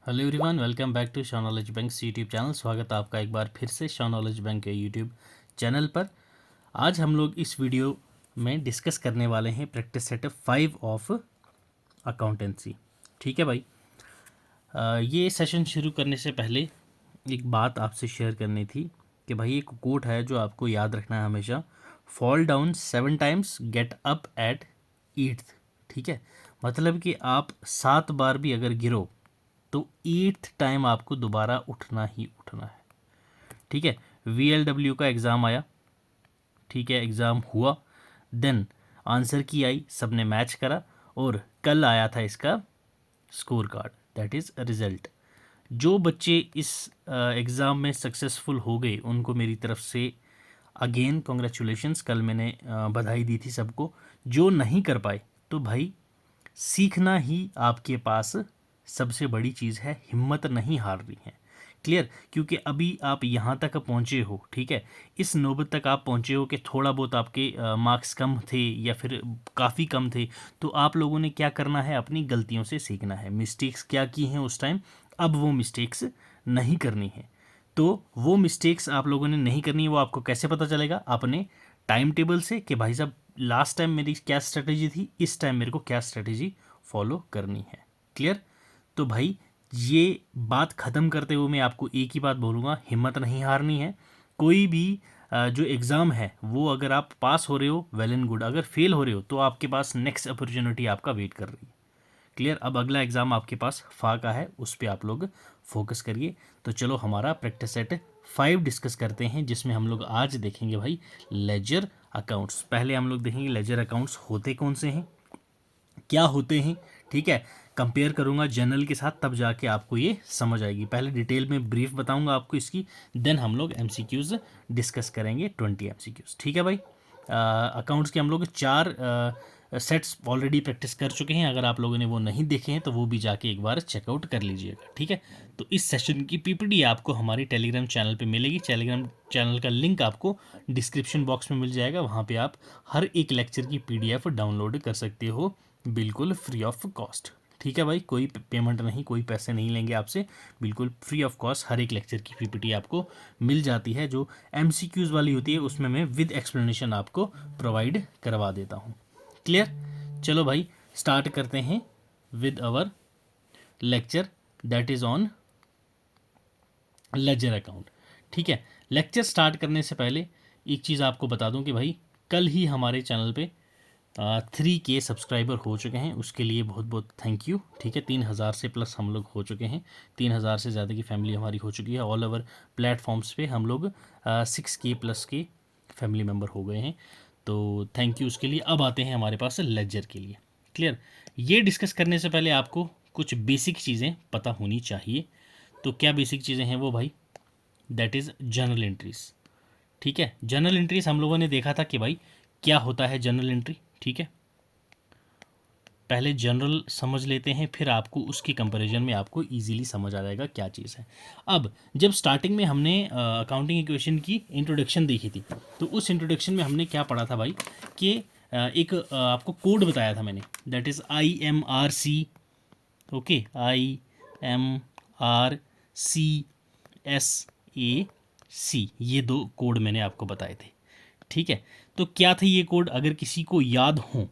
Hello everyone, welcome back to Shaw knowledge bank YouTube channel. स्वागत है आपका एक बार फिर से शॉ नॉलेज बैंक के यूट्यूब चैनल पर। आज हम लोग इस वीडियो में डिस्कस करने वाले हैं प्रैक्टिस सेट 5 ऑफ अकाउंटेंसी। ठीक है भाई। ये सेशन शुरू करने से पहले एक बात आपसे शेयर करनी थी कि भाई एक कोट है जो आपको याद रखना है हमेशा। Fall down 7 times, get up at 8th। ठीक है, मतलब कि आप 7 बार भी अगर गिरो तो 8th टाइम आपको दोबारा उठना ही उठना है। ठीक है, VLW का एग्ज़ाम आया। ठीक है, एग्ज़ाम हुआ, देन आंसर की आई, सबने मैच करा और कल आया था इसका score card, that is result. जो बच्चे इस एग्ज़ाम में सक्सेसफुल हो गए उनको मेरी तरफ से अगेन कॉन्ग्रेचुलेशंस। कल मैंने बधाई दी थी सबको। जो नहीं कर पाए तो भाई सीखना ही आपके पास सबसे बड़ी चीज़ है, हिम्मत नहीं हार रही है। क्लियर? क्योंकि अभी आप यहाँ तक पहुँचे हो, ठीक है, इस नौबत तक आप पहुँचे हो कि थोड़ा बहुत आपके मार्क्स कम थे या फिर काफ़ी कम थे, तो आप लोगों ने क्या करना है, अपनी गलतियों से सीखना है। मिस्टेक्स क्या की हैं उस टाइम, अब वो मिस्टेक्स नहीं करनी है। तो वो मिस्टेक्स आप लोगों ने नहीं करनी है। वो आपको कैसे पता चलेगा? अपने टाइम टेबल से कि भाई साहब लास्ट टाइम मेरी क्या स्ट्रेटेजी थी, इस टाइम मेरे को क्या स्ट्रेटेजी फॉलो करनी है। क्लियर? तो भाई ये बात ख़त्म करते हुए मैं आपको एक ही बात बोलूँगा, हिम्मत नहीं हारनी है। कोई भी जो एग्ज़ाम है वो अगर आप पास हो रहे हो वेल एंड गुड, अगर फेल हो रहे हो तो आपके पास नेक्स्ट अपॉर्चुनिटी आपका वेट कर रही है। क्लियर? अब अगला एग्ज़ाम आपके पास फा का है, उस पर आप लोग फोकस करिए। तो चलो हमारा प्रैक्टिस सेट 5 डिस्कस करते हैं, जिसमें हम लोग आज देखेंगे भाई लेजर अकाउंट्स। पहले हम लोग देखेंगे लेजर अकाउंट्स होते कौन से हैं, क्या होते हैं। ठीक है, कंपेयर करूंगा जनरल के साथ, तब जाके आपको ये समझ आएगी। पहले डिटेल में ब्रीफ बताऊंगा आपको इसकी, देन हम लोग एमसीक्यूज़ डिस्कस करेंगे, 20 एमसीक्यूज़। ठीक है भाई। अकाउंट्स के हम लोग 4 सेट्स ऑलरेडी प्रैक्टिस कर चुके हैं। अगर आप लोगों ने वो नहीं देखे हैं तो वो भी जाके एक बार चेकआउट कर लीजिएगा। ठीक है, तो इस सेशन की पीपीटी आपको हमारी टेलीग्राम चैनल पे मिलेगी। टेलीग्राम चैनल का लिंक आपको डिस्क्रिप्शन बॉक्स में मिल जाएगा। वहाँ पे आप हर एक लेक्चर की PDF डाउनलोड कर सकते हो, बिल्कुल फ्री ऑफ कॉस्ट। ठीक है भाई, कोई पेमेंट नहीं, कोई पैसे नहीं लेंगे आपसे, बिल्कुल फ्री ऑफ कॉस्ट हर एक लेक्चर की पीपीटी आपको मिल जाती है। जो MCQs वाली होती है उसमें मैं विद एक्सप्लेनेशन आपको प्रोवाइड करवा देता हूँ। क्लियर? चलो भाई स्टार्ट करते हैं with our lecture, that is on ledger account. ठीक है, लेक्चर स्टार्ट करने से पहले एक चीज़ आपको बता दूं कि भाई कल ही हमारे चैनल पे 3K सब्सक्राइबर हो चुके हैं, उसके लिए बहुत बहुत थैंक यू। ठीक है, 3000 से प्लस हम लोग हो चुके हैं, 3000 से ज़्यादा की फैमिली हमारी हो चुकी है। ऑल ओवर प्लेटफॉर्म्स पे हम लोग 6K प्लस के फैमिली मेम्बर हो गए हैं, तो थैंक यू उसके लिए। अब आते हैं हमारे पास लेजर के लिए। क्लियर? ये डिस्कस करने से पहले आपको कुछ बेसिक चीज़ें पता होनी चाहिए। तो क्या बेसिक चीज़ें हैं वो भाई? That is general entries. ठीक है, जनरल एंट्रीज हम लोगों ने देखा था कि भाई क्या होता है जनरल एंट्री। ठीक है, पहले जनरल समझ लेते हैं, फिर आपको उसकी कंपैरिजन में आपको इजीली समझ आ जाएगा क्या चीज़ है। अब जब स्टार्टिंग में हमने अकाउंटिंग इक्वेशन की इंट्रोडक्शन देखी थी, तो उस इंट्रोडक्शन में हमने क्या पढ़ा था भाई कि एक आपको कोड बताया था मैंने, that is IMRC। Okay, IMRCSAC, ये 2 कोड मैंने आपको बताए थे। ठीक है, तो क्या थे ये कोड? अगर किसी को याद हो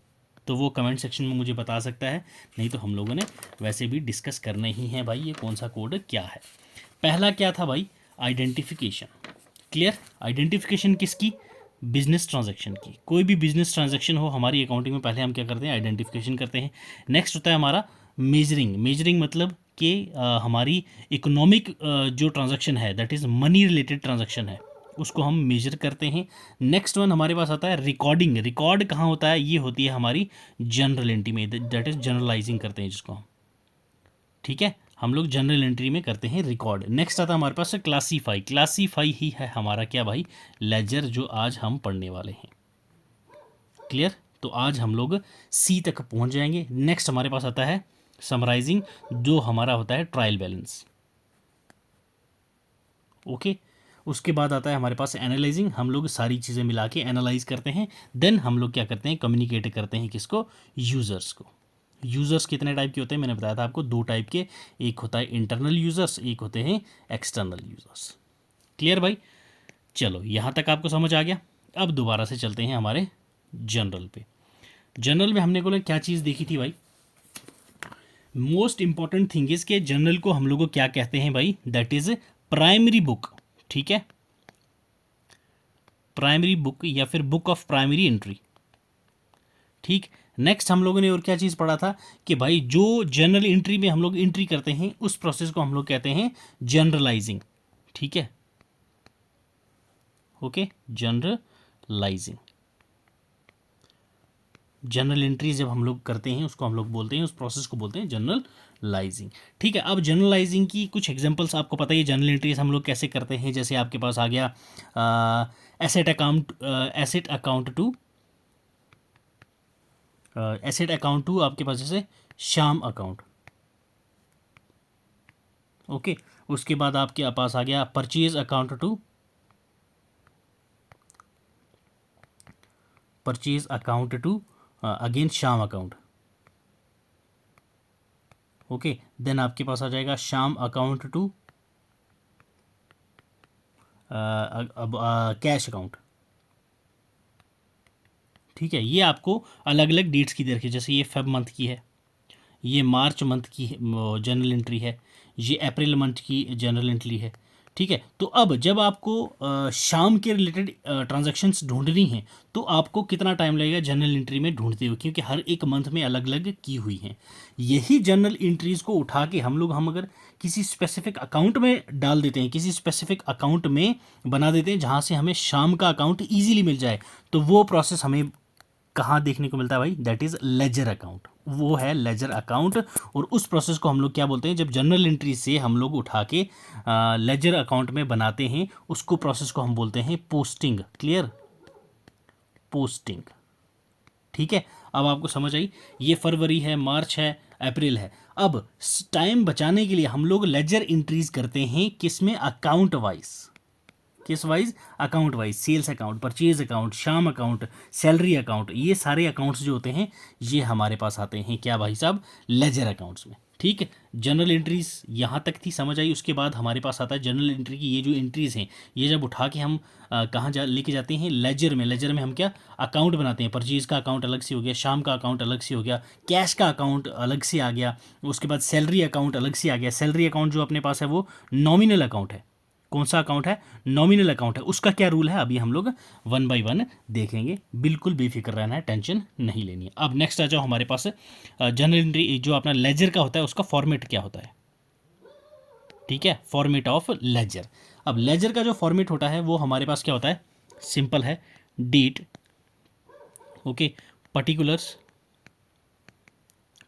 तो वो कमेंट सेक्शन में मुझे बता सकता है, नहीं तो हम लोगों ने वैसे भी डिस्कस करने ही है भाई ये कौन सा कोड क्या है। पहला क्या था भाई? आइडेंटिफिकेशन। क्लियर? आइडेंटिफिकेशन किसकी? बिजनेस ट्रांजैक्शन की। कोई भी बिजनेस ट्रांजैक्शन हो हमारी अकाउंटिंग में, पहले हम क्या करते हैं? आइडेंटिफिकेशन करते हैं। नेक्स्ट होता है हमारा मेजरिंग। मेजरिंग मतलब कि हमारी इकोनॉमिक जो ट्रांजैक्शन है, that is money related transaction है, उसको हम मेजर करते हैं। नेक्स्ट वन हमारे पास आता है रिकॉर्डिंग। रिकॉर्ड कहाँ होता है? ये होती है हमारी जनरल एंट्री में, दैट इज जनरलाइजिंग करते हैं जिसको हम। ठीक है, हम लोग जनरल एंट्री में करते हैं रिकॉर्ड। नेक्स्ट आता है हमारे पास क्लासीफाई। क्लासीफाई ही है हमारा क्या भाई? लेजर, जो आज हम पढ़ने वाले हैं। क्लियर? तो आज हम लोग C तक पहुंच जाएंगे। नेक्स्ट हमारे पास आता है समराइजिंग, जो हमारा होता है ट्रायल बैलेंस। ओके, उसके बाद आता है हमारे पास एनालाइजिंग। हम लोग सारी चीज़ें मिला के एनालाइज करते हैं, देन हम लोग क्या करते हैं? कम्युनिकेट करते हैं किसको? यूज़र्स को। यूज़र्स कितने टाइप के होते हैं मैंने बताया था आपको, 2 टाइप के, एक होता है इंटरनल यूज़र्स, एक होते हैं एक्सटर्नल यूज़र्स। क्लियर भाई? चलो यहाँ तक आपको समझ आ गया। अब दोबारा से चलते हैं हमारे जनरल पे। जनरल में हमने को क्या चीज़ देखी थी भाई? मोस्ट इंपॉर्टेंट थिंग इज के जनरल को हम लोग को क्या कहते हैं भाई? That is primary book. ठीक है, प्राइमरी बुक या फिर बुक ऑफ प्राइमरी एंट्री। ठीक, नेक्स्ट हम लोगों ने और क्या चीज़ पढ़ा था कि भाई जो जनरल एंट्री में हम लोग एंट्री करते हैं उस प्रोसेस को हम लोग कहते हैं जनरलाइजिंग। ठीक है, ओके, जनरलाइजिंग। जनरल एंट्री जब हम लोग करते हैं उसको हम लोग बोलते हैं, उस प्रोसेस को बोलते हैं जनरलाइजिंग। ठीक है, अब जनरलाइजिंग की कुछ एग्जांपल्स आपको पता ही है। जनरल एंट्रीज हम लोग कैसे करते हैं? जैसे आपके पास आ गया एसेट अकाउंट टू आपके पास जैसे श्याम अकाउंट। ओके, उसके बाद आपके पास आ गया purchase account to again Shyam account. Okay, then आपके पास आ जाएगा श्याम अकाउंट टू अब कैश अकाउंट। ठीक है, ये आपको अलग अलग डेट्स की दे रखी है। जैसे ये फेब मंथ की है, ये मार्च मंथ की जनरल एंट्री है, ये अप्रैल मंथ की जनरल एंट्री है। ठीक है, तो अब जब आपको शाम के रिलेटेड ट्रांजैक्शंस ढूंढनी है तो आपको कितना टाइम लगेगा जनरल एंट्री में ढूंढते हुए, क्योंकि हर एक मंथ में अलग अलग की हुई हैं। यही जनरल एंट्रीज को उठा के हम अगर किसी स्पेसिफिक अकाउंट में डाल देते हैं, किसी स्पेसिफिक अकाउंट में बना देते हैं जहाँ से हमें शाम का अकाउंट ईजिली मिल जाए, तो वो प्रोसेस हमें कहाँ देखने को मिलता है भाई? That is ledger account. वो है लेजर अकाउंट। और उस प्रोसेस को हम लोग क्या बोलते हैं? जब जनरल एंट्री से हम लोग उठा के लेजर अकाउंट में बनाते हैं, उसको प्रोसेस को हम बोलते हैं पोस्टिंग। क्लियर? पोस्टिंग। ठीक है, अब आपको समझ आई? ये फरवरी है, मार्च है, अप्रैल है। अब टाइम बचाने के लिए हम लोग लेजर एंट्रीज करते हैं किस में? Account wise. किस wise? Account wise. Sales account, purchase account, शाम अकाउंट, सैलरी अकाउंट, ये सारे अकाउंट्स जो होते हैं ये हमारे पास आते हैं क्या भाई साहब? लेजर अकाउंट्स में। ठीक है, जनरल एंट्रीज यहाँ तक थी, समझ आई? उसके बाद हमारे पास आता है जनरल एंट्री की ये जो एंट्रीज हैं, ये जब उठा के हम कहाँ लेके जाते हैं? लेजर में। लेजर में हम क्या अकाउंट बनाते हैं? परचेज का अकाउंट अलग से हो गया, शाम का अकाउंट अलग से हो गया, कैश का अकाउंट अलग से आ गया, उसके बाद सैलरी अकाउंट अलग से आ गया। सैलरी अकाउंट जो अपने पास है वो नॉमिनल अकाउंट है। कौन सा अकाउंट है? नॉमिनल अकाउंट है। उसका क्या रूल है अभी हम लोग वन बाय वन देखेंगे। बिल्कुल बेफिक्र रहना है, टेंशन नहीं लेनी है। अब नेक्स्ट आ जाओ हमारे पास जनरल एंट्री जो अपना लेजर का होता है उसका फॉर्मेट क्या होता है? ठीक है, फॉर्मेट ऑफ लेजर। अब लेजर का जो फॉर्मेट होता है वो हमारे पास क्या होता है? सिंपल है, डेट, ओके, पर्टिकुलर्स।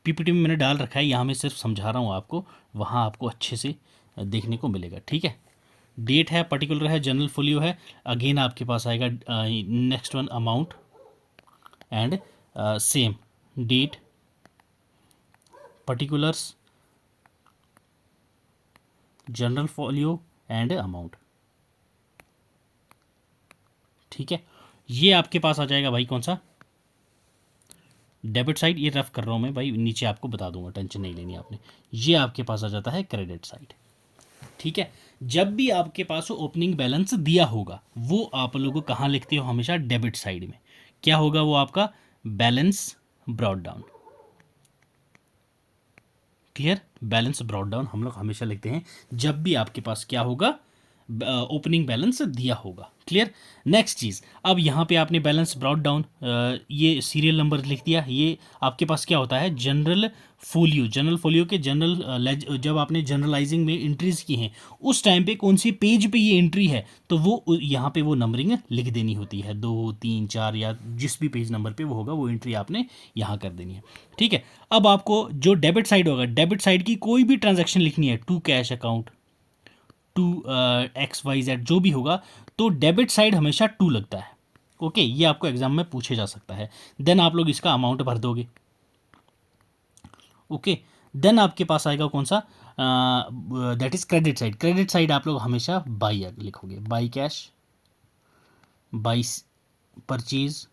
पीपीटी में मैंने डाल रखा है, यहाँ मैं सिर्फ समझा रहा हूँ आपको, वहाँ आपको अच्छे से देखने को मिलेगा। ठीक है, डेट है, पर्टिकुलर है, जनरल फोलियो है। अगेन आपके पास आएगा next one amount and same date, particulars, general folio and amount. ठीक है, ये आपके पास आ जाएगा भाई कौन सा? Debit side. ये रफ कर रहा हूँ मैं भाई, नीचे आपको बता दूंगा, टेंशन नहीं लेनी आपने। ये आपके पास आ जाता है क्रेडिट साइड। ठीक है, जब भी आपके पास ओपनिंग बैलेंस दिया होगा वो आप लोगों कहाँ लिखते हो? हमेशा डेबिट साइड में। क्या होगा वो आपका? Balance brought down. Clear? Balance brought down हम लोग हमेशा लिखते हैं जब भी आपके पास क्या होगा? ओपनिंग बैलेंस दिया होगा। क्लियर? नेक्स्ट चीज़, अब यहाँ पे आपने बैलेंस ब्रॉट डाउन, ये सीरियल नंबर लिख दिया। ये आपके पास क्या होता है? General folio. जनरल फोलियो के जनरल जब आपने जनरलाइजिंग में एंट्रीज की हैं उस टाइम पे कौन सी पेज पे ये एंट्री है तो वो यहाँ पे वो नंबरिंग लिख देनी होती है, 2 3 4 या जिस भी पेज नंबर पे वो होगा वो एंट्री आपने यहाँ कर देनी है। ठीक है, अब आपको जो डेबिट साइड होगा, डेबिट साइड की कोई भी ट्रांजैक्शन लिखनी है, to cash account, to XYZ जो भी होगा, तो डेबिट साइड हमेशा 2 लगता है। ओके, ये आपको एग्जाम में पूछे जा सकता है। देन आप लोग इसका अमाउंट भर दोगे। ओके, देन आपके पास आएगा कौन सा? That is credit side. Credit side आप लोग हमेशा बाई लिखोगे, by cash, by purchase,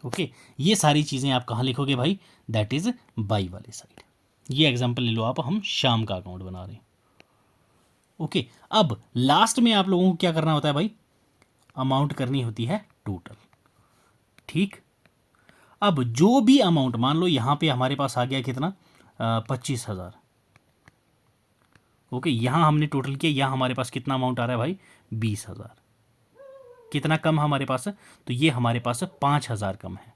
okay, ये सारी चीज़ें आप कहाँ लिखोगे भाई, दैट इज बाई वाली साइड। ये एग्जांपल ले लो आप, हम शाम का अकाउंट बना रहे हैं। ओके, अब लास्ट में आप लोगों को क्या करना होता है भाई, अमाउंट करनी होती है टोटल। ठीक, अब जो भी अमाउंट, मान लो यहाँ पे हमारे पास आ गया कितना, 25,000। ओके, यहाँ हमने टोटल किया, यहाँ हमारे पास कितना अमाउंट आ रहा है भाई, 20,000। कितना कम हमारे पास है, तो ये हमारे पास 5,000 कम है।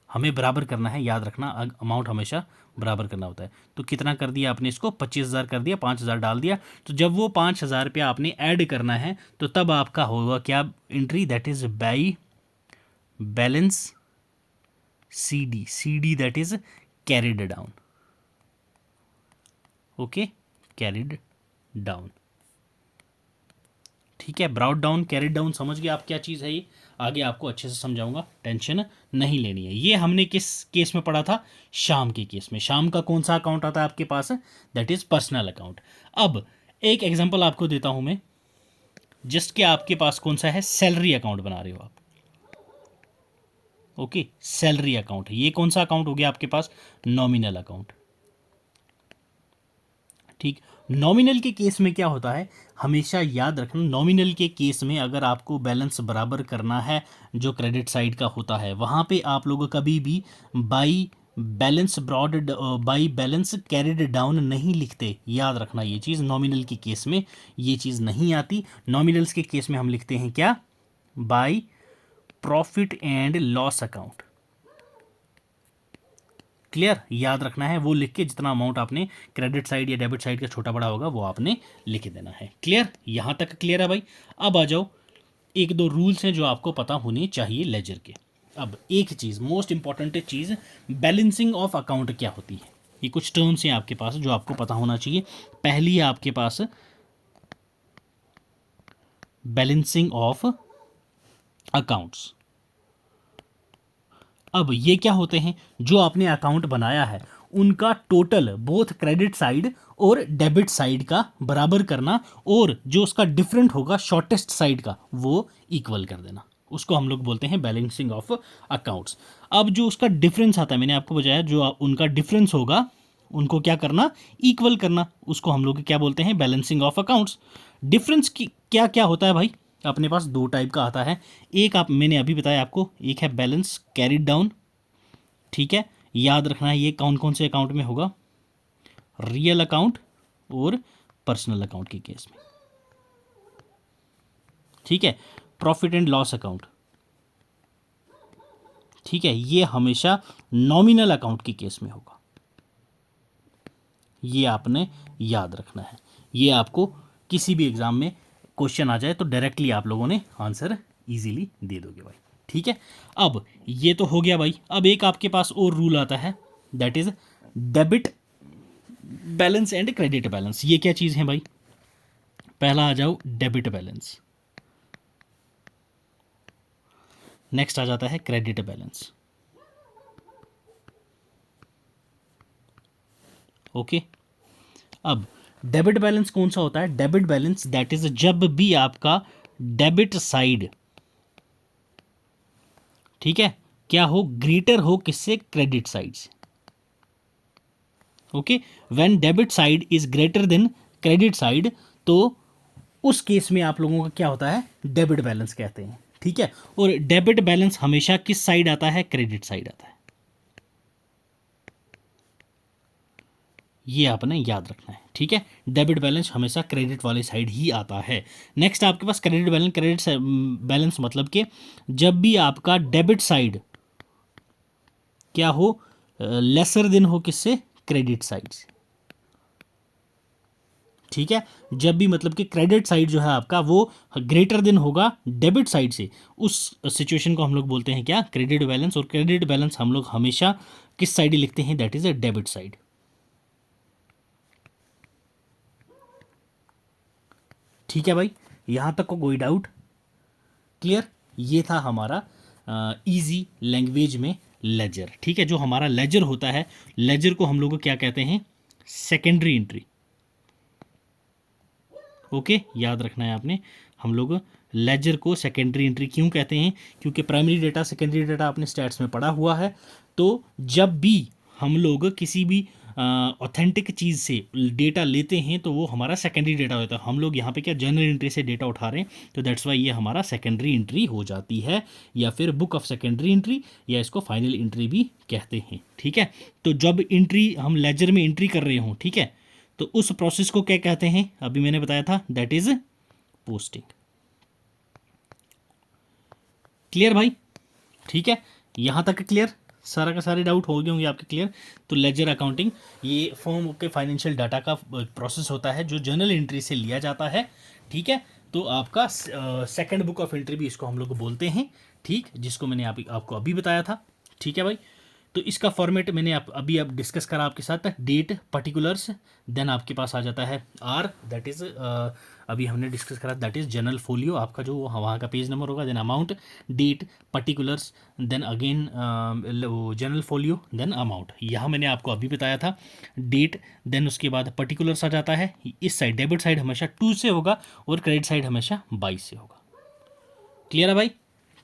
हमें बराबर करना है, याद रखना अमाउंट हमेशा बराबर करना होता है। तो कितना कर दिया आपने इसको, 25,000 कर दिया, 5,000 डाल दिया। तो जब वो 5,000 रुपया आपने ऐड करना है तो तब आपका होगा क्या entry, that is by balance C D that is carried down. Okay, carried down. ठीक है, ब्राउट डाउन, कैरिड डाउन, समझ गए आप क्या चीज़ है ये, आगे आपको अच्छे से समझाऊंगा, टेंशन नहीं लेनी है। ये हमने किस केस में पढ़ा था, शाम के केस में। शाम का कौन सा अकाउंट आता है आपके पास, दैट इज पर्सनल अकाउंट। अब एक एग्जांपल आपको देता हूं मैं, जस्ट कि आपके पास कौन सा है, सैलरी अकाउंट बना रहे हो आप। ओके, सैलरी अकाउंट, ये कौन सा अकाउंट हो गया आपके पास, नॉमिनल अकाउंट। ठीक, नॉमिनल के केस में क्या होता है, हमेशा याद रखना, नॉमिनल के केस में अगर आपको बैलेंस बराबर करना है जो क्रेडिट साइड का होता है, वहाँ पे आप लोग कभी भी by balance brought by balance carried down नहीं लिखते। याद रखना ये चीज़, नॉमिनल के केस में ये चीज़ नहीं आती। नॉमिनल्स के केस में हम लिखते हैं क्या, by profit and loss account. Clear, याद रखना है, वो लिख के जितना अमाउंट आपने क्रेडिट साइड या डेबिट साइड का छोटा बड़ा होगा वो आपने लिख देना है। क्लियर, यहां तक क्लियर है भाई। अब आ जाओ, एक दो रूल्स हैं जो आपको पता होने चाहिए लेजर के। अब एक चीज़, मोस्ट इंपॉर्टेंट चीज़, बैलेंसिंग ऑफ अकाउंट क्या होती है। ये कुछ टर्म्स हैं आपके पास जो आपको पता होना चाहिए। पहली है आपके पास बैलेंसिंग ऑफ अकाउंट्स। अब ये क्या होते हैं, जो आपने अकाउंट बनाया है उनका टोटल बोथ क्रेडिट साइड और डेबिट साइड का बराबर करना, और जो उसका डिफरेंट होगा शॉर्टेस्ट साइड का वो इक्वल कर देना, उसको हम लोग बोलते हैं बैलेंसिंग ऑफ अकाउंट्स। अब जो उसका डिफरेंस आता है, मैंने आपको बताया जो उनका डिफरेंस होगा उनको क्या करना, इक्वल करना, उसको हम लोग क्या बोलते हैं, बैलेंसिंग ऑफ अकाउंट्स। डिफरेंस की क्या क्या होता है भाई, अपने पास दो टाइप का आता है। एक आप, मैंने अभी बताया आपको, एक है बैलेंस कैरिड डाउन। ठीक है, याद रखना है ये कौन कौन से अकाउंट में होगा, रियल अकाउंट और पर्सनल अकाउंट के केस में। ठीक है, प्रॉफिट एंड लॉस अकाउंट, ठीक है, ये हमेशा नॉमिनल अकाउंट के केस में होगा। ये आपने याद रखना है, ये आपको किसी भी एग्जाम में क्वेश्चन आ जाए तो डायरेक्टली आप लोगों ने आंसर इजीली दे दोगे भाई। ठीक है, अब ये तो हो गया भाई। अब एक आपके पास और रूल आता है, that is debit balance and credit balance. ये क्या चीज़ है भाई, पहला आ जाओ डेबिट बैलेंस, नेक्स्ट आ जाता है क्रेडिट बैलेंस। ओके, अब डेबिट बैलेंस कौन सा होता है, डेबिट बैलेंस दैट इज जब भी आपका डेबिट साइड, ठीक है, क्या हो, ग्रेटर हो किससे, क्रेडिट साइड से। Okay, when debit side is greater than credit side, तो उस केस में आप लोगों का क्या होता है, डेबिट बैलेंस कहते हैं। ठीक है, और डेबिट बैलेंस हमेशा किस साइड आता है, क्रेडिट साइड आता है। ये आपने याद रखना है। ठीक है, डेबिट बैलेंस हमेशा क्रेडिट वाली साइड ही आता है। नेक्स्ट आपके पास क्रेडिट बैलेंस, क्रेडिट बैलेंस मतलब कि जब भी आपका डेबिट साइड क्या हो, लेसर देन हो किससे, क्रेडिट साइड से। ठीक है, जब भी मतलब कि क्रेडिट साइड जो है आपका वो ग्रेटर देन होगा डेबिट साइड से, उस सिचुएशन को हम लोग बोलते हैं क्या, क्रेडिट बैलेंस। और क्रेडिट बैलेंस हम लोग हमेशा किस साइड ही लिखते हैं, that is a debit side. ठीक है भाई, यहां तक को कोई डाउट, क्लियर। ये था हमारा इजी लैंग्वेज में लेजर। ठीक है, जो हमारा लेजर होता है, लेजर को हम लोग क्या कहते हैं, सेकेंडरी एंट्री। ओके, याद रखना है आपने, हम लोग लेजर को सेकेंडरी एंट्री क्यों कहते हैं? क्योंकि प्राइमरी डेटा सेकेंडरी डेटा आपने स्टैट्स में पढ़ा हुआ है। तो जब भी हम लोग किसी भी ऑथेंटिक चीज़ से डेटा लेते हैं तो वो हमारा सेकेंडरी डेटा होता है। हम लोग यहाँ पे क्या जनरल एंट्री से डेटा उठा रहे हैं, तो दैट्स वाई ये हमारा सेकेंडरी एंट्री हो जाती है, या फिर बुक ऑफ सेकेंडरी एंट्री, या इसको फाइनल एंट्री भी कहते हैं। ठीक है, तो जब एंट्री हम लेजर में एंट्री कर रहे हों, ठीक है, तो उस प्रोसेस को क्या कहते हैं? अभी मैंने बताया था, दैट इज पोस्टिंग। क्लियर भाई? ठीक है, यहां तक क्लियर? सारा का सारे डाउट हो गए होंगे आपके क्लियर। तो लेजर अकाउंटिंग ये फर्म के फाइनेंशियल डाटा का प्रोसेस होता है जो जर्नल एंट्री से लिया जाता है। ठीक है, तो आपका सेकंड बुक ऑफ एंट्री भी इसको हम लोग बोलते हैं। ठीक, जिसको मैंने आपको अभी बताया था। ठीक है भाई, तो इसका फॉर्मेट मैंने अभी डिस्कस करा आपके साथ, डेट पर्टिकुलर्स, देन आपके पास आ जाता है आर, दैट इज अभी हमने डिस्कस करा, दैट इज जनरल फोलियो, आपका जो वहाँ का पेज नंबर होगा, then amount, date, particulars, then again general folio, then amount. यहाँ मैंने आपको अभी बताया था डेट, देन उसके बाद पर्टिकुलर्स आ जाता है। इस साइड डेबिट साइड हमेशा 2 से होगा और क्रेडिट साइड हमेशा 22 से होगा। क्लियर है भाई?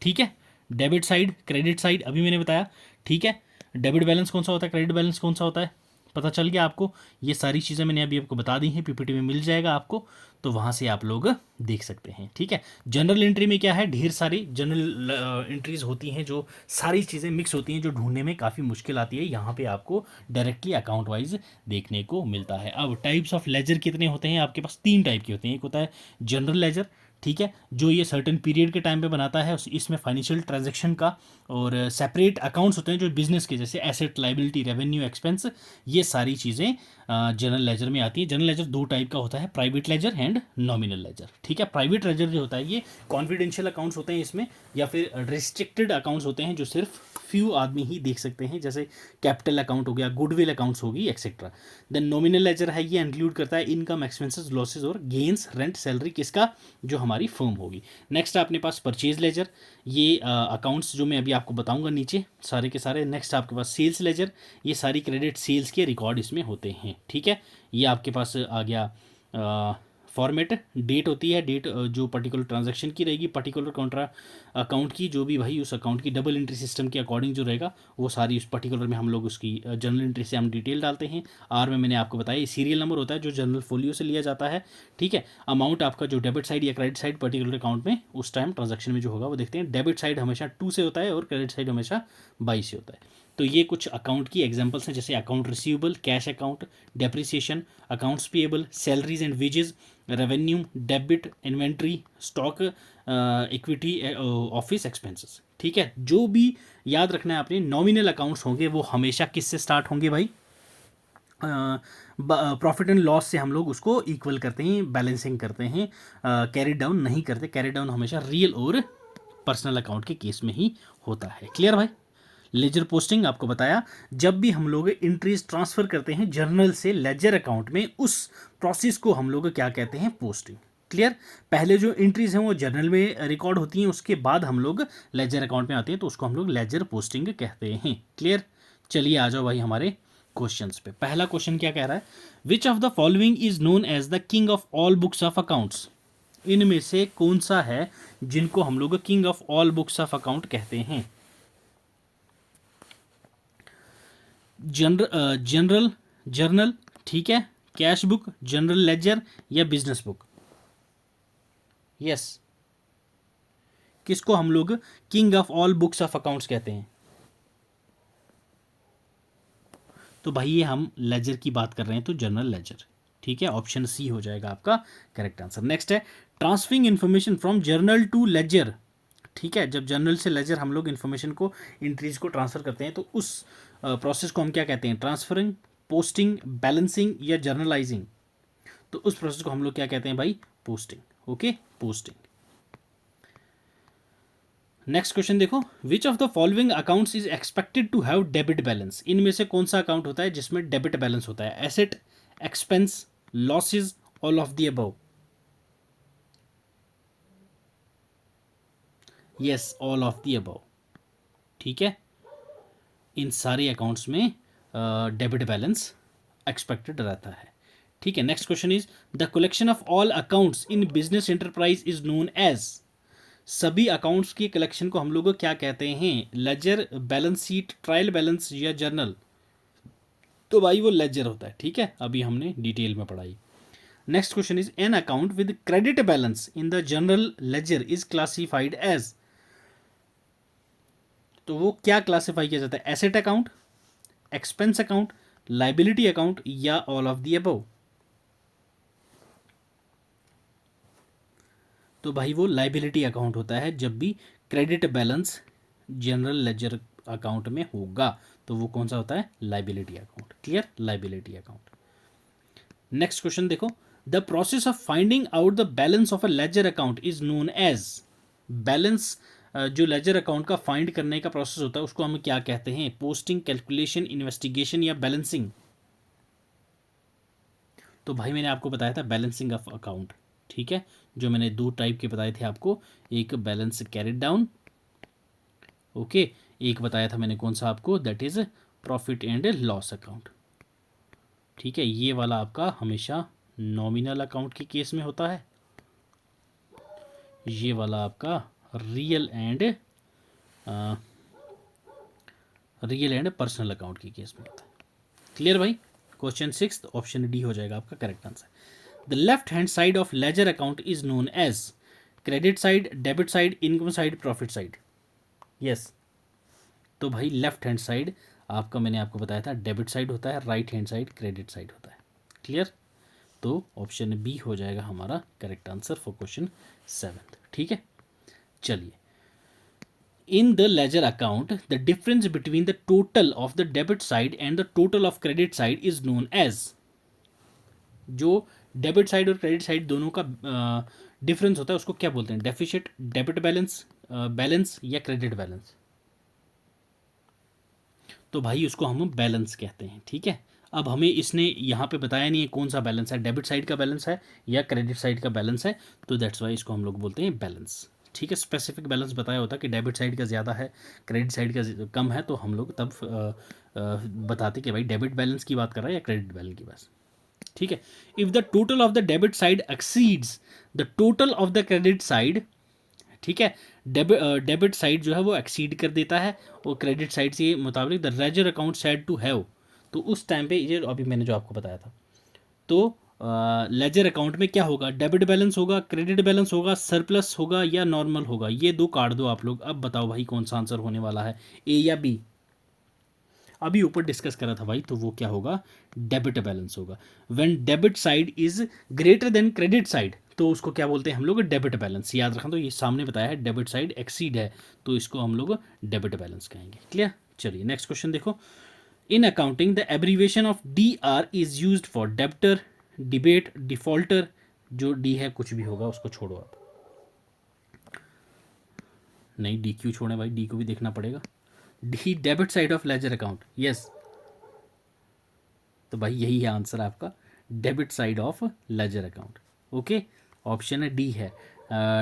ठीक है, डेबिट साइड, क्रेडिट साइड अभी मैंने बताया। ठीक है, डेबिट बैलेंस कौन सा होता है, क्रेडिट बैलेंस कौन सा होता है, पता चल गया आपको। ये सारी चीज़ें मैंने अभी आपको बता दी हैं, पीपीटी में मिल जाएगा आपको, तो वहाँ से आप लोग देख सकते हैं। ठीक है, जनरल एंट्री में क्या है, ढेर सारी जनरल एंट्रीज होती हैं, जो सारी चीज़ें मिक्स होती हैं, जो ढूंढने में काफ़ी मुश्किल आती है। यहाँ पे आपको डायरेक्टली अकाउंट वाइज देखने को मिलता है। अब टाइप्स ऑफ लेजर कितने होते हैं आपके पास? 3 टाइप के होते हैं। एक होता है जनरल लेजर, ठीक है, जो ये सर्टेन पीरियड के टाइम पे बनाता है, इसमें फाइनेंशियल ट्रांजैक्शन का और सेपरेट अकाउंट्स होते हैं जो बिजनेस के, जैसे एसेट, लाइबिलिटी, रेवेन्यू, एक्सपेंस, ये सारी चीज़ें जनरल लेजर में आती है। जनरल लेजर 2 टाइप का होता है, private ledger and nominal ledger. ठीक है, प्राइवेट लेजर जो होता है ये कॉन्फिडेंशियल अकाउंट्स होते हैं इसमें, या फिर रिस्ट्रिक्टेड अकाउंट्स होते हैं जो सिर्फ फ्यू आदमी ही देख सकते हैं, जैसे कैपिटल अकाउंट हो गया, गुडविल अकाउंट्स होगी, एक्सेट्रा। देन नॉमिनल लेजर है, ये इंक्लूड करता है इनकम, एक्सपेंसेस, लॉसेज और गेन्स, रेंट, सैलरी, किसका? जो हमारी फर्म होगी। नेक्स्ट अपने पास परचेज लेजर, ये अकाउंट्स जो मैं अभी आपको बताऊंगा नीचे सारे के सारे। नेक्स्ट आपके पास सेल्स लेजर, ये सारी क्रेडिट सेल्स के रिकॉर्ड इसमें होते हैं। ठीक है, ये आपके पास आ गया फॉर्मेट। डेट होती है, डेट जो पर्टिकुलर ट्रांजैक्शन की रहेगी, पर्टिकुलर कॉन्ट्रा अकाउंट की, जो भी भाई उस अकाउंट की डबल एंट्री सिस्टम के अकॉर्डिंग जो रहेगा, वो सारी उस पर्टिकुलर में हम लोग उसकी जनरल एंट्री से हम डिटेल डालते हैं। आर में मैंने आपको बताया सीरियल नंबर होता है जो जनरल फोलियो से लिया जाता है। ठीक है, अमाउंट आपका जो डेबिट साइड या क्रेडिट साइड पर्टिकुलर अकाउंट में उस टाइम ट्रांजैक्शन में जो होगा वो देखते हैं। डेबिट साइड हमेशा 2 से होता है और क्रेडिट साइड हमेशा 22 से होता है। तो ये कुछ अकाउंट की एग्जांपल्स हैं, जैसे account receivable, cash account, depreciation, accounts payable, salaries and wages, revenue, debit, inventory, stock, equity, office expenses. ठीक है, जो भी याद रखना है आपने, नॉमिनल अकाउंट्स होंगे वो हमेशा किससे स्टार्ट होंगे भाई? प्रॉफिट एंड लॉस से हम लोग उसको इक्वल करते हैं, बैलेंसिंग करते हैं, कैरी डाउन नहीं करते। कैरी डाउन हमेशा रियल और पर्सनल अकाउंट के केस में ही होता है। क्लियर भाई? लेजर पोस्टिंग आपको बताया, जब भी हम लोग एंट्रीज ट्रांसफर करते हैं जर्नल से लेजर अकाउंट में, उस प्रोसेस को हम लोग क्या कहते हैं? पोस्टिंग। क्लियर? पहले जो एंट्रीज हैं वो जर्नल में रिकॉर्ड होती हैं, उसके बाद हम लोग लेजर अकाउंट में आते हैं, तो उसको हम लोग लेजर पोस्टिंग कहते हैं। क्लियर? चलिए आ जाओ भाई हमारे क्वेश्चंस पे। पहला क्वेश्चन क्या कह रहा है? Which of the following is known as the king of all books of accounts? इनमें से कौन सा है जिनको हम लोग king of all books of account कहते हैं? जनरल जर्नल, ठीक है, कैश बुक, जनरल लेजर, या बिजनेस बुक? यस, किसको हम लोग king of all books of accounts कहते हैं? तो भाई ये हम लेजर की बात कर रहे हैं, तो जनरल लेजर। ठीक है, ऑप्शन सी हो जाएगा आपका करेक्ट आंसर। नेक्स्ट है transferring information from journal to ledger. ठीक है, जब जर्नल से लेजर हम लोग इन्फॉर्मेशन को, एंट्रीज को ट्रांसफर करते हैं, तो उस प्रोसेस को हम क्या कहते हैं? ट्रांसफरिंग, पोस्टिंग, बैलेंसिंग, या जर्नलाइजिंग? तो उस प्रोसेस को हम लोग क्या कहते हैं भाई? Posting. Okay, posting. Next question देखो, which of the following accounts is expected to have debit balance? इनमें से कौन सा अकाउंट होता है जिसमें डेबिट बैलेंस होता है? Asset, expense, losses, all of the above? Yes, all of the above. ठीक है, इन सारे अकाउंट्स में डेबिट बैलेंस एक्सपेक्टेड रहता है। ठीक है, next question is the collection of all accounts in business enterprise is known as? सभी अकाउंट्स की कलेक्शन को हम लोग क्या कहते हैं, ledger, balance sheet, trial balance या जर्नल। तो भाई वो लेजर होता है, ठीक है, अभी हमने डिटेल में पढ़ाई। Next question is an account with credit balance in the general ledger is classified as. तो वो क्या क्लासिफाई किया जाता है, asset account, expense account, liability account या ऑल ऑफ द अबव। तो भाई वो लाइबिलिटी अकाउंट होता है जब भी credit balance general ledger account में होगा, तो वो कौन सा होता है, liability account. Clear, liability account. Next question देखो, the process of finding out the balance of a ledger account is known as. Balance जो लेजर अकाउंट का फाइंड करने का प्रोसेस होता है उसको हम क्या कहते हैं, पोस्टिंग, कैलकुलेशन, इन्वेस्टिगेशन या बैलेंसिंग। तो भाई मैंने आपको बताया था बैलेंसिंग ऑफ अकाउंट, ठीक है, जो मैंने दो टाइप के बताए थे आपको, एक बैलेंस कैरिड डाउन, ओके, एक बताया था मैंने कौन सा आपको, that is profit and loss account, ठीक है। ये वाला आपका हमेशा नॉमिनल अकाउंट के केस में होता है, ये वाला आपका रियल एंड पर्सनल अकाउंट के केस में होता है। क्लियर भाई। क्वेश्चन 6 ऑप्शन डी हो जाएगा आपका correct answer. The left hand side of ledger account is known as credit side, debit side, income side, profit side. Yes, तो भाई लेफ्ट हैंड साइड आपका मैंने आपको बताया था डेबिट साइड होता है, right hand side credit side होता है। क्लियर, तो ऑप्शन बी हो जाएगा हमारा करेक्ट आंसर फॉर क्वेश्चन 7। ठीक है, चलिए, in the ledger account the difference between the total of the debit side and the total of credit side is known as. जो डेबिट साइड और credit side दोनों का डिफरेंस होता है उसको क्या बोलते हैं, डेफिसिट, डेबिट बैलेंस, बैलेंस या क्रेडिट बैलेंस। तो भाई उसको हम बैलेंस कहते हैं। ठीक है, अब हमें इसने यहाँ पे बताया नहीं है कौन सा बैलेंस है, डेबिट साइड का बैलेंस है या क्रेडिट साइड का बैलेंस है, तो दैट्स वाई इसको हम लोग बोलते हैं बैलेंस। ठीक है, स्पेसिफिक बैलेंस बताया होता कि डेबिट साइड का ज़्यादा है, क्रेडिट साइड का कम है, तो हम लोग तब बताते कि भाई डेबिट बैलेंस की बात कर रहा है या क्रेडिट बैलेंस की बात। ठीक है, if the total of the debit side exceeds the total of the credit side, ठीक है, डेबिट साइड जो है वो एक्सीड कर देता है और क्रेडिट साइड से मुताबिक the ledger account said to have, तो उस टाइम पे ये अभी मैंने जो आपको बताया था, तो लेजर अकाउंट में क्या होगा, डेबिट बैलेंस होगा, क्रेडिट बैलेंस होगा, सरप्लस होगा या नॉर्मल होगा। ये दो काट दो आप लोग, अब बताओ भाई कौन सा आंसर होने वाला है, ए या बी। अभी ऊपर डिस्कस करा था भाई, तो वो क्या होगा, डेबिट बैलेंस होगा। When debit side is greater than credit side, तो उसको क्या बोलते हैं हम लोग, डेबिट बैलेंस। याद रखना, तो ये सामने बताया है डेबिट साइड एक्सीड है, तो इसको हम लोग डेबिट बैलेंस कहेंगे। क्लियर, चलिए नेक्स्ट क्वेश्चन देखो, in accounting the abbreviation of D R is use for debtor, debate, defaulter. जो डी है कुछ भी होगा उसको छोड़ो आप, नहीं डी क्यों छोड़े भाई, डी को भी देखना पड़ेगा। D debit side of ledger account, yes, तो भाई यही है आंसर आपका, debit side of ledger account. Okay, option है डी है।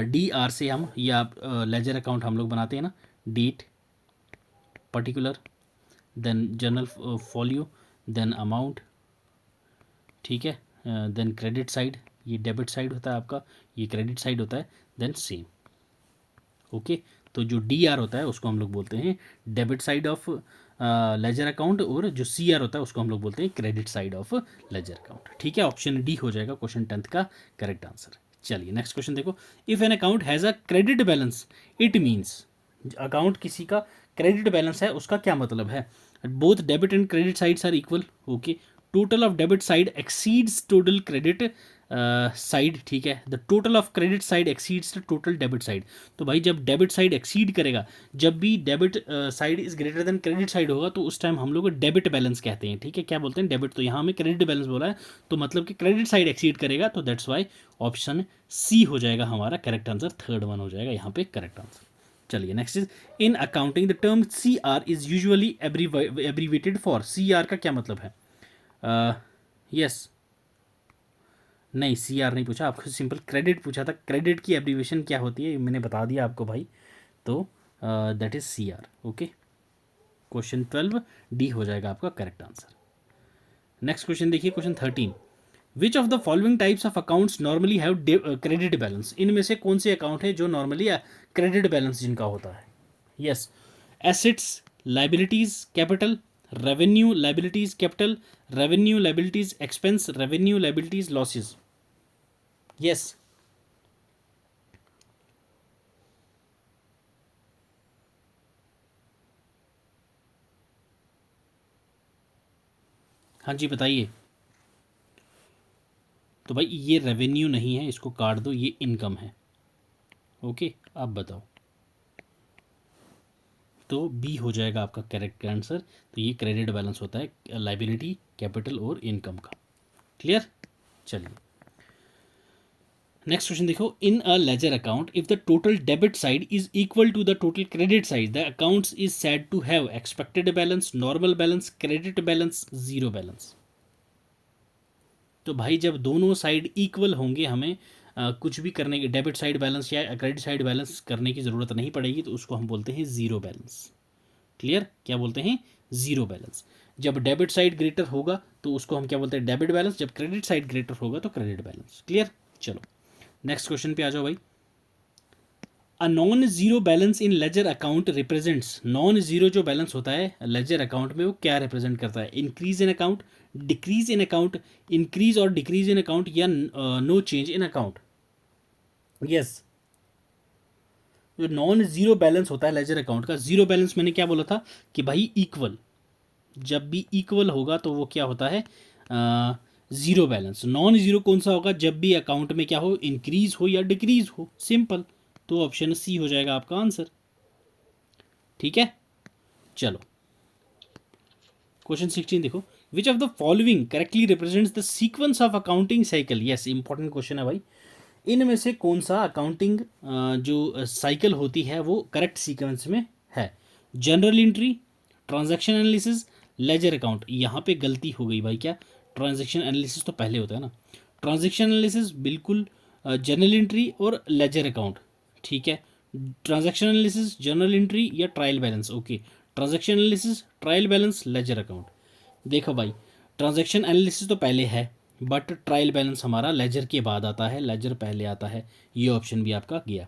डी आर से हम या लेजर अकाउंट हम लोग बनाते हैं ना, date, particular, then journal folio, then amount, ठीक है, देन क्रेडिट साइड, ये डेबिट साइड होता है आपका, ये क्रेडिट साइड होता है, देन सेम। ओके, तो जो डी आर होता है उसको हम लोग बोलते हैं debit side of ledger account, और जो सी आर होता है उसको हम लोग बोलते हैं credit side of ledger account. ठीक है, ऑप्शन डी हो जाएगा क्वेश्चन 10 का करेक्ट आंसर। चलिए नेक्स्ट क्वेश्चन देखो, if an account has a credit balance it means, account किसी का क्रेडिट बैलेंस है उसका क्या मतलब है, both debit and credit sides are equal. Okay, total of debit side exceeds total credit side, ठीक है, the total of credit side exceeds the total debit side. तो भाई जब डेबिट साइड एक्सीड करेगा, जब भी debit side is greater than credit side होगा, तो उस टाइम हम लोग डेबिट बैलेंस कहते हैं। ठीक है, क्या बोलते हैं, डेबिट, तो यहाँ हमें क्रेडिट बैलेंस बोला है, तो मतलब कि क्रेडिट साइड एक्सीड करेगा, तो दैट्स वाई ऑप्शन सी हो जाएगा हमारा करेक्ट आंसर, थर्ड वन हो जाएगा यहाँ पे करेक्ट आंसर। चलिए next is, in accounting the term C R is usually abbreviated for. C R का क्या मतलब है, यस, नहीं सी आर नहीं पूछा आपको, सिंपल क्रेडिट पूछा था, क्रेडिट की एब्रीवेशन क्या होती है मैंने बता दिया आपको भाई, तो that is C R. Okay, question 12 D हो जाएगा आपका करेक्ट आंसर। नेक्स्ट क्वेश्चन देखिए, question 13, which of the following types of accounts normally have credit balance, इनमें से कौन से अकाउंट है जो नॉर्मली क्रेडिट बैलेंस जिनका होता है? Yes, assets, liabilities, capital, revenue, liabilities, capital, revenue, liabilities, expense, revenue, liabilities, losses. Yes, हाँ जी बताइए। तो भाई ये रेवेन्यू नहीं है, इसको काट दो, ये इनकम है। ओके, अब बताओ। तो बी हो जाएगा आपका करेक्ट आंसर। तो ये क्रेडिट बैलेंस होता है लाइबिलिटी, कैपिटल और इनकम का। क्लियर? चलिए नेक्स्ट क्वेश्चन देखो। In a ledger account if the total debit side is equal to the total credit side the accounts is said to have expected balance, normal balance, credit balance, zero balance. तो भाई जब दोनों side equal होंगे, हमें कुछ भी करने के डेबिट साइड बैलेंस या क्रेडिट साइड बैलेंस करने की ज़रूरत नहीं पड़ेगी, तो उसको हम बोलते हैं ज़ीरो बैलेंस। क्लियर? क्या बोलते हैं? Zero balance. जब डेबिट साइड ग्रेटर होगा तो उसको हम क्या बोलते हैं? Debit balance. जब क्रेडिट साइड ग्रेटर होगा तो क्रेडिट बैलेंस। क्लियर? चलो नेक्स्ट क्वेश्चन पे आ जाओ भाई। A non zero balance in ledger account represents, non zero जो बैलेंस होता है लेजर अकाउंट में वो क्या रिप्रेजेंट करता है? Increase in account, decrease in account, increase और डिक्रीज इन अकाउंट, या no change in account? Yes, जो नॉन जीरो बैलेंस होता है लेजर अकाउंट का, जीरो बैलेंस मैंने क्या बोला था कि भाई इक्वल, जब भी इक्वल होगा तो वो क्या होता है? Zero balance. नॉन जीरो कौन सा होगा? जब भी अकाउंट में क्या हो? इंक्रीज हो या डिक्रीज हो, सिंपल। तो ऑप्शन सी हो जाएगा आपका आंसर। ठीक है, चलो क्वेश्चन 16 देखो। Which of the following correctly represents the sequence of accounting cycle? Yes, important question है भाई। इनमें से कौन सा अकाउंटिंग जो साइकिल होती है वो करेक्ट सीक्वेंस में है? General entry, transaction analysis, ledger account. यहाँ पे गलती हो गई भाई। क्या? ट्रांजैक्शन एनालिसिस तो पहले होता है ना। ट्रांजैक्शन एनालिसिस बिल्कुल, जनरल एंट्री और लेजर अकाउंट। ठीक है, ट्रांजैक्शन एनालिसिस, जनरल एंट्री या trial balance. Okay, transaction analysis, trial balance, ledger account. देखो भाई, ट्रांजैक्शन एनालिसिस तो पहले है, बट ट्रायल बैलेंस हमारा लेजर के बाद आता है, लेजर पहले आता है। ये ऑप्शन भी आपका गया।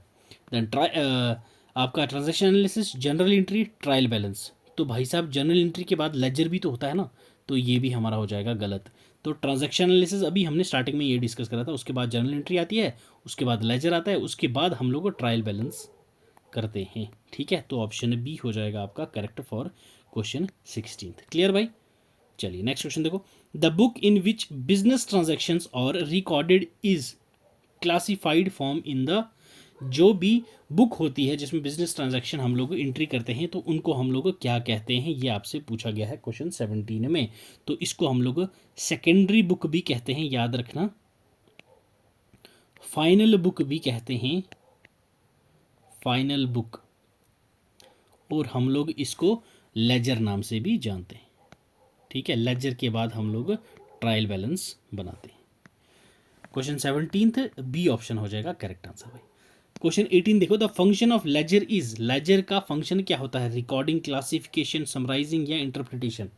देन आपका transaction analysis, general entry, trial balance. तो भाई साहब जनरल एंट्री के बाद लेजर भी तो होता है ना, तो ये भी हमारा हो जाएगा गलत। तो ट्रांजैक्शन एनालिसिस अभी हमने स्टार्टिंग में ये डिस्कस करा था, उसके बाद जनरल एंट्री आती है, उसके बाद लेजर आता है, उसके बाद हम लोग ट्रायल बैलेंस करते हैं। ठीक है, तो ऑप्शन बी हो जाएगा आपका करेक्ट फॉर क्वेश्चन 16। क्लियर भाई? चलिए नेक्स्ट क्वेश्चन देखो। The book in which business transactions are recorded is classified form in the, जो भी बुक होती है जिसमें बिजनेस ट्रांजैक्शन हम लोग एंट्री करते हैं तो उनको हम लोग क्या कहते हैं? ये आपसे पूछा गया है क्वेश्चन 17 में। तो इसको हम लोग सेकेंडरी बुक भी कहते हैं, याद रखना। फाइनल बुक भी कहते हैं, फाइनल बुक। और हम लोग इसको लेजर नाम से भी जानते हैं। ठीक है, लेजर के बाद हम लोग ट्रायल बैलेंस बनाते हैं। क्वेश्चन 17 बी ऑप्शन हो जाएगा करेक्ट आंसर भाई। क्वेश्चन 18 देखो। The function of ledger is, ledger का फंक्शन क्या होता है? रिकॉर्डिंग, क्लासिफिकेशन, समराइजिंग या इंटरप्रिटेशन?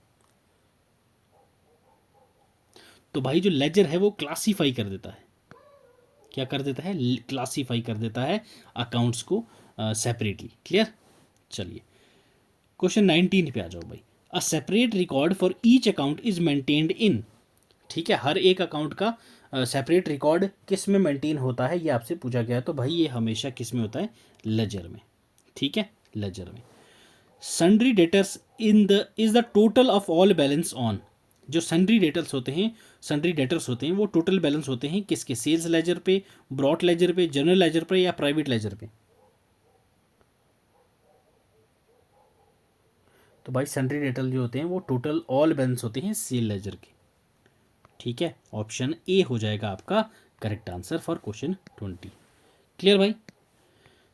तो भाई जो लेजर है वो क्लासीफाई कर देता है। क्या कर देता है? क्लासीफाई कर देता है अकाउंट्स को सेपरेटली। क्लियर? चलिए क्वेश्चन 19 पे आ जाओ भाई। A separate record for each account is maintained इन, ठीक है, हर एक अकाउंट का सेपरेट रिकॉर्ड किस में मेंटेन होता है, ये आपसे पूछा गया है। तो भाई ये हमेशा किस में होता है? लेजर में। ठीक है, लेजर में। Sundry debtors in the is the total of all balance on, जो सन्ड्री डेटर्स होते हैं, सन्ड्री डेटर्स होते हैं वो टोटल बैलेंस होते हैं किसके? सेल्स लेजर पे, ब्रॉड लेजर पे, जनरल लेजर पे या प्राइवेट लेजर पे? तो भाई सन्ड्री डेटर जो होते हैं वो टोटल ऑल बैलेंस होते हैं सेल लेजर के। ठीक है, ऑप्शन ए हो जाएगा आपका correct answer for question 20। Clear भाई?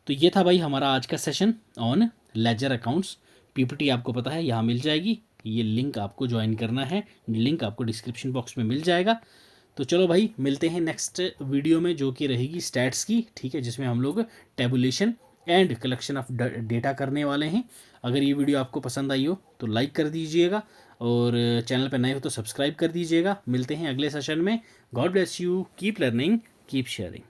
तो ये था भाई हमारा आज का session on ledger accounts. PPT आपको पता है यहाँ मिल जाएगी, ये लिंक आपको ज्वाइन करना है, लिंक आपको डिस्क्रिप्शन बॉक्स में मिल जाएगा। तो चलो भाई मिलते हैं नेक्स्ट वीडियो में जो कि रहेगी स्टैट्स की। ठीक है, जिसमें हम लोग tabulation and collection of data करने वाले हैं। अगर ये वीडियो आपको पसंद आई हो तो लाइक कर दीजिएगा। और चैनल पर नए हो तो सब्सक्राइब कर दीजिएगा। मिलते हैं अगले सेशन में। God bless you, keep learning, keep sharing.